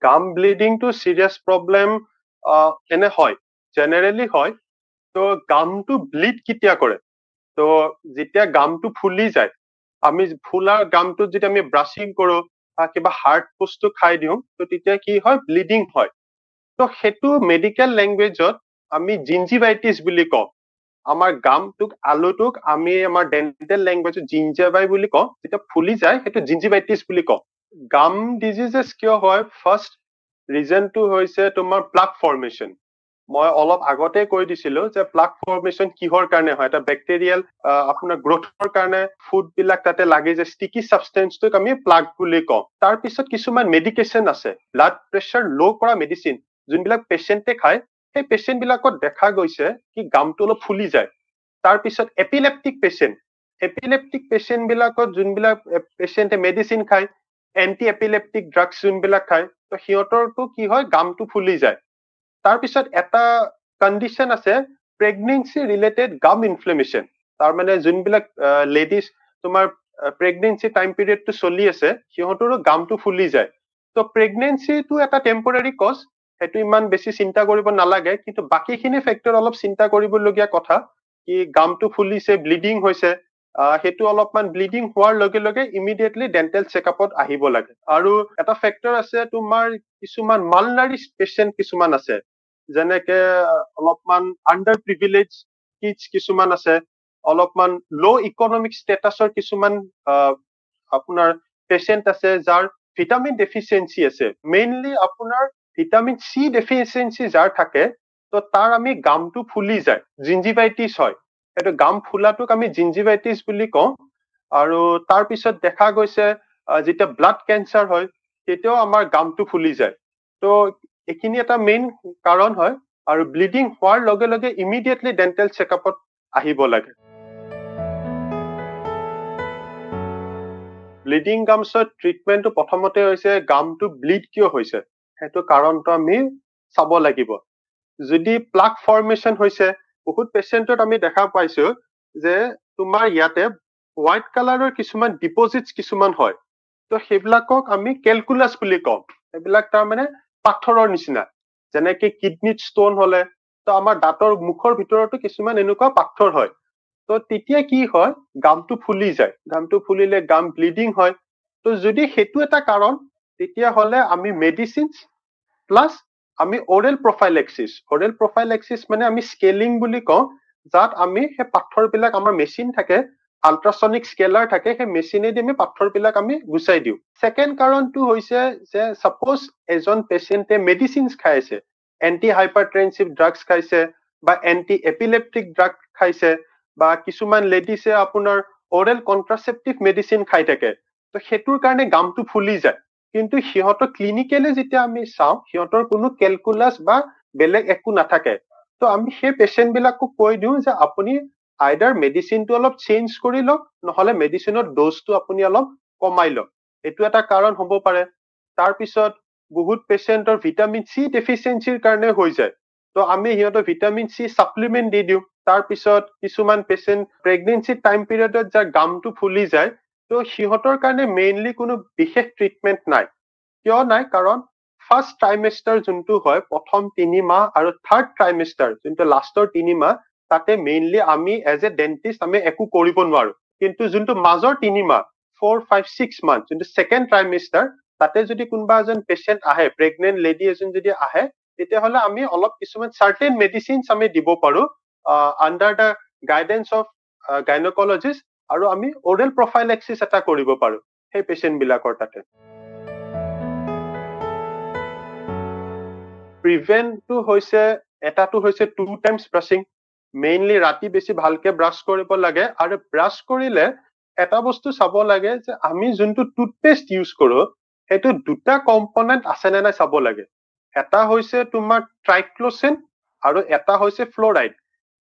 গাম bleeding two serious problem এনে হয়, জেনাৰেলি হয়। তো গামটো ব্লিড কেতিয়া কৰে? তো যেতিয়া গামটো ফুলি যায়, আমি ফুলা গামটো যদি আমি ব্ৰাছিং কৰো বা কিবা হাৰ্ড বস্তু খাই দিওঁ, তো তেতিয়া কি হয়? ব্লিডিং হয়। তো সেইটো মেডিকেল লেংগুৱেজত আমি জিঞ্জিভাইটিছ বুলি কওঁ। আমাৰ গামটোক আলুটোক আমি আমাৰ ডেন্টেল লেংগুৱেজত জিঞ্জাভাই বুলি কওঁ। যেতিয়া ফুলি যায় সেইটো জিঞ্জিভাইটিছ বুলি কওঁ। গাম ডিজিজেছ কিয় হয়? ফাৰ্ষ্ট ৰিজনটো হৈছে তোমাৰ প্লাক ফৰ্মেশ্যন। মই অলপ আগতে কৈ দিছিলো যে প্লাক ফৰ্মেশ্যন কিহৰ কাৰণে হয়? এটা বেক্টেৰিয়েল আপোনাৰ গ্ৰোথৰ কাৰণে ফুড বিলাক তাতে লাগি যায়, ষ্টিকি ছাবষ্টেন্সটোক আমি প্লাক বুলি কওঁ। তাৰপিছত কিছুমান মেডিকেশ্যন আছে, ব্লাড প্ৰেছাৰ ল' কৰা মেডিচিন, যোনবিলাক পেচেণ্টে খায়, সেই পেচেণ্ট বিলাকত দেখা গৈছে কি গামটো অলপ ফুলি যায়। তাৰপিছত এপিলেপ্টিক পেচেণ্ট বিলাকত যোনবিলাক পেচেণ্টে মেডিচিন খায়, এন্টি এপিলেপ্টিক ড্ৰাগছ যোনবিলাক খায়, তো সিহঁতৰটো কি হয়? গামটো ফুলি যায়। তাৰপিছত এটা কণ্ডিশ্যন আছে, প্ৰেগনেঞ্চি ৰিলেটেড গাম ইনফ্লেমেশ্যন। তাৰমানে যোনবিলাক লেডিজ তোমাৰ প্ৰেগনেঞ্চি টাইম পিৰিয়ডটো চলি আছে, সিহঁতৰো গামটো ফুলি যায়। তো প্ৰেগনেঞ্চিটো এটা টেম্পৰাৰী কজ, সেইটো ইমান বেছি চিন্তা কৰিব নালাগে, কিন্তু বাকীখিনি ফেক্টৰ অলপ চিন্তা কৰিবলগীয়া কথা, কি গামটো ফুলিছে, ব্লিডিং হৈছে, সেইটো অলপমান ব্লিডিং হোৱাৰ লগে লগে ইমিডিয়েটলি ডেন্টেল চেকআপত আহিব লাগে। আৰু এটা ফেক্টৰ আছে তোমাৰ, কিছুমান মালনাৰিছ পেচেণ্ট কিছুমান আছে, যেনেকে অলপমান আণ্ডাৰ প্ৰিভিলেজ কিডছ কিছুমান আছে, অলপমান ল' ইকনমিক ষ্টেটাছৰ কিছুমান আপোনাৰ পেচেণ্ট আছে যাৰ ভিটামিন ডেফিচিয়েঞ্চি আছে। মেইনলি আপোনাৰ ভিটামিন চি ডেফিচিয়েঞ্চি যাৰ থাকে, তো তাৰ আমি গামটো ফুলি যায়, জিঞ্জিভাইটিছ হয়। সেইটো গাম ফুলাটোক আমি জিঞ্জিভাইটিছ বুলি কওঁ। আৰু তাৰপিছত দেখা গৈছে যেতিয়া ব্লাড কেঞ্চাৰ হয়, তেতিয়াও আমাৰ গামটো ফুলি যায়। তো এইখিনি এটা মেইন কাৰণ হয়। আৰু ব্লিডিং হোৱাৰ লগে লগে ইমিডিয়েটলি ডেন্টেল চেকআপত আহিব লাগে। ব্লিডিং গামছৰ ট্ৰিটমেণ্টটো প্ৰথমতে হৈছে গামটো ব্লিড কিয় হৈছে, সেইটো কাৰণটো আমি চাব লাগিব। যদি প্লাক ফৰ্মেশ্যন হৈছে, বহুত পেচেণ্টত আমি দেখা পাইছো যে তোমাৰ ইয়াতে হোৱাইট কালাৰৰ কিছুমান ডিপজিটছ কিছুমান হয়, তো সেইবিলাকক আমি কেলকুলাছ বুলি কওঁ। সেইবিলাক তাৰমানে পাথৰৰ নিচিনা, যেনেকে কিডনিত ষ্টন হলে, তো আমাৰ দাঁতৰ মুখৰ ভিতৰতো কিছুমান এনেকুৱা পাথৰ হয়। তো তেতিয়া কি হয়? গামটো ফুলি যায়, গামটো ফুলিলে গাম ব্লিডিং হয়। তো যদি সেইটো এটা কাৰণ, তেতিয়াহ'লে আমি মেডিচিন প্লাছ আমি অৰেল প্ৰফাইলেক্সিছ মানে আমি স্কেলিং বুলি কওঁ, যাত আমি সেই পাথৰ বিলাক, আমাৰ মেচিন থাকে, আল্ট্ৰাছনিক স্কেলাৰ থাকে, সেই মেচিনেদি আমি পাথৰ বিলাক আমি গুচাই দিওঁ। ছেকেণ্ড কাৰণটো হৈছে যে ছাপ'জ এজন পেচেণ্টে মেডিচিন খাই আছে, এন্টি হাইপাৰটেনচিভ ড্ৰাগছ খাইছে, বা এন্টি এপিলেপ্টিক ড্ৰাগ খাইছে, বা কিছুমান লেডিছে আপোনাৰ অৰেল কন্ট্ৰাচেপ্টিভ মেডিচিন খাই থাকে, তো সেইটোৰ কাৰণে গামটো ফুলি যায়। কিন্তু সিহঁতৰ ক্লিনিকেলি যেতিয়া আমি চাওঁ, সিহঁতৰ কোনো কেলকুলাছ বা বেলেগ একো নাথাকে। তো আমি সেই পেচেণ্ট বিলাকক কৈ দিওঁ যে আপুনি আইদাৰ মেডিচিনটো অলপ চেঞ্জ কৰি লওক, নহলে মেডিচিনৰ ড'জটো আপুনি অলপ কমাই লওক। এইটো এটা কাৰণ হ'ব পাৰে। তাৰপিছত বহুত পেচেণ্টৰ ভিটামিন চি ডেফিচিয়েঞ্চিৰ কাৰণে হৈ যায়, তো আমি সিহঁতৰ ভিটামিন চি ছাপ্লিমেণ্ট দি দিওঁ। তাৰপিছত কিছুমান পেচেণ্ট প্ৰেগনেঞ্চি টাইম পিৰিয়ডত যাৰ গামটো ফুলি যায়, তো সিহঁতৰ কাৰণে মেইনলি কোনো বিশেষ ট্ৰিটমেণ্ট নাই। কিয় নাই? কাৰণ ফাৰ্ষ্ট ট্ৰাইমেষ্টাৰ যোনটো হয়, প্ৰথম 3 মাহ, আৰু থাৰ্ড ট্ৰাইমেষ্টাৰ যোনটো লাষ্টৰ 3 মাহ, তাতে মেইনলি আমি এজ এ ডেন্টিষ্ট আমি একো কৰিব নোৱাৰো। কিন্তু যোনটো মাজৰ 3 মাহ, 4, 5, 6 মান্থ, যোনটো ছেকেণ্ড ট্ৰাইমেষ্টাৰ, তাতে যদি কোনোবা এজন পেচেণ্ট আহে, প্ৰেগনেণ্ট লেডি এজন যদি আহে, তেতিয়াহ'লে আমি অলপ কিছুমান চাৰ্টেন মেডিচিনছ আমি দিব পাৰো আণ্ডাৰ দ্য গাইডেন্স অফ গাইনকলজিষ্ট, আৰু আমি অৰেল প্ৰফাইলেক্সিছ এটা কৰিব পাৰো সেই পেচেণ্ট বিলাকৰ তাতে। প্ৰিভেন্টটো হৈছে, এটাটো হৈছে 2 টাইমছ ব্ৰাছিং। মেইনলি ৰাতি বেছি ভালকে ব্ৰাছ কৰিব লাগে, আৰু ব্ৰাছ কৰিলে এটা বস্তু চাব লাগে যে আমি যোনটো টুথপেষ্ট ইউজ কৰো, সেইটো 2টা কম্পনেণ্ট আছে নে নাই চাব লাগে। এটা হৈছে তোমাৰ ট্ৰাইক্লোচিন, আৰু এটা হৈছে ফ্ল'ৰাইড।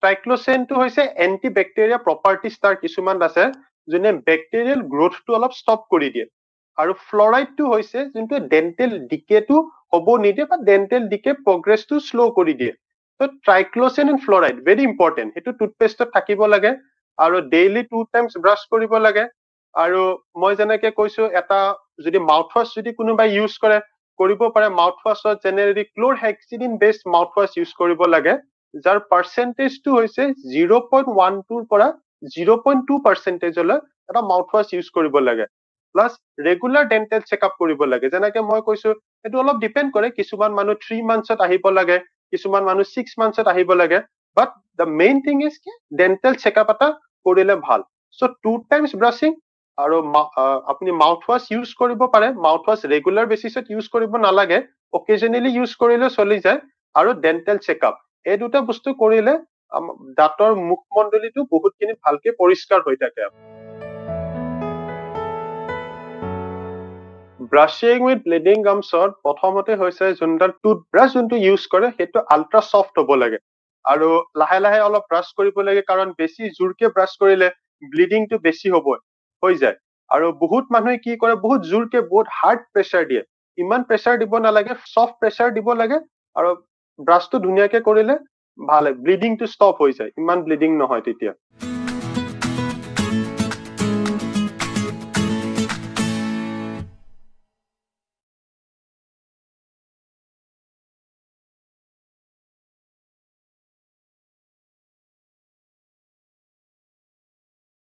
ট্ৰাইক্লোচিনটো হৈছে এন্টি বেক্টেৰিয়া প্ৰপাৰ্টিজ তাৰ কিছুমান আছে, যোনে বেক্টেৰিয়েল গ্ৰোথটো অলপ ষ্টপ কৰি দিয়ে। আৰু ফ্ল'ৰাইডটো হৈছে যোনটো ডেন্টেল ডিকেটো হ'ব নিদিয়ে, বা ডেন্টেল ডিকে প্ৰগ্ৰেছটো শ্ল' কৰি দিয়ে। তো ট্ৰাইক্লোচিন এণ্ড ফ্ল'ৰাইড ভেৰি ইম্পৰ্টেণ্ট, সেইটো টুথপেষ্টত থাকিব লাগে, আৰু ডেইলি 2 টাইমছ ব্ৰাছ কৰিব লাগে। আৰু মই যেনেকে কৈছো, এটা যদি মাউথৱাছ যদি কোনোবাই ইউজ কৰে, কৰিব পাৰে মাউথৱাছত generally chlorhexidine based mouthwash use কৰিব লাগে যাৰ পাৰ্চেন্টেজটো হৈছে 0.12 পৰা 0.2% লৈ এটা মাউথৱাছ ইউজ কৰিব লাগে প্লাছ ৰেগুলাৰ ডেন্টেল চেকআপ কৰিব লাগে যেনেকে মই কৈছো এটো অলপ ডিপেন্ড কৰে কিছুমান মানুহ 3 মান্থছত আহিব লাগে কিছুমান মানুহ 6 মান্থছত আহিব লাগে বাট দ্য মেইন থিং ইজ কি ডেন্টেল চেকআপ এটা কৰিলে ভাল সো 2 টাইমছ ব্ৰাশিং আৰু আপুনি মাউথৱাছ ইউজ কৰিব পাৰে মাউথৱাছ ৰেগুলাৰ বেচিছত ইউজ কৰিব নালাগে অকেজনেলি ইউজ কৰিলে চলি যায় আৰু ডেন্টেল চেকআপ এই দুটা বস্তু কৰিলে দাঁতৰ মুখমণ্ডলীটো বহুতখিনি ভালকে পৰিষ্কাৰ হৈ থাকে ব্ৰাশিং উইথ ব্লিডিং গামছত প্ৰথমতে হৈছে যোনডাল টুথব্ৰাছ যোনটো ইউজ কৰে সেইটো আল্ট্ৰা সফ্ট হ'ব লাগে আৰু লাহে লাহে অলপ ব্ৰাছ কৰিব লাগে কাৰণ বেছি জোৰকে ব্ৰাছ কৰিলে ব্লিডিংটো বেছি হ'ব হৈ যায় আৰু বহুত মানুহে কি কৰে বহুত জোৰকে বহুত হাৰ্ড প্ৰেছাৰ দিয়ে ইমান প্ৰেছাৰ দিব নালাগে সফ্ট প্ৰেছাৰ দিব লাগে আৰু ব্ৰাছটো ধুনীয়াকে কৰিলে ভাল ব্লিডিংটো ষ্টপ হৈ যায় ইমান ব্লিডিং নহয় তেতিয়া